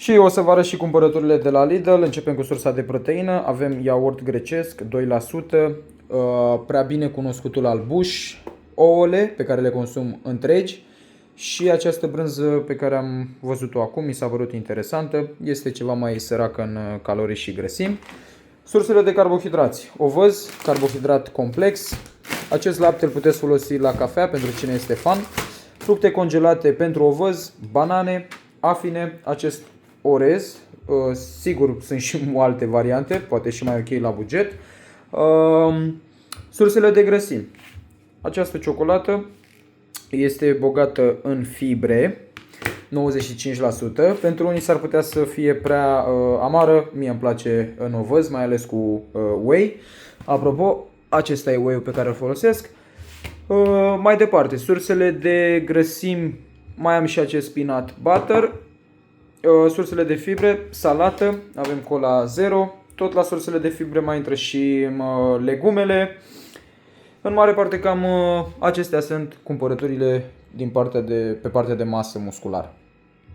Și o să vă arăt și cumpărăturile de la Lidl. Începem cu sursa de proteină. Avem iaurt grecesc 2%, prea bine cunoscutul albuș, ouăle pe care le consum întregi și această brânză pe care am văzut-o acum, mi s-a părut interesantă. Este ceva mai săracă în calorii și grăsimi. Sursele de carbohidrați. Ovăz, carbohidrat complex. Acest lapte îl puteți folosi la cafea pentru cine este fan. Fructe congelate pentru ovăz, banane, afine, acest orez. Sigur sunt și alte variante, poate și mai ok la buget. Sursele de grăsimi. Această ciocolată este bogată în fibre, 95%. Pentru unii s-ar putea să fie prea amară, mie îmi place în ovăz, mai ales cu whey. Apropo, acesta e whey-ul pe care îl folosesc. Mai departe, sursele de grăsimi, mai am și acest peanut butter. Sursele de fibre, salată, avem cola zero. Tot la sursele de fibre mai intră și legumele. În mare parte cam acestea sunt cumpărăturile pe partea de masă musculară.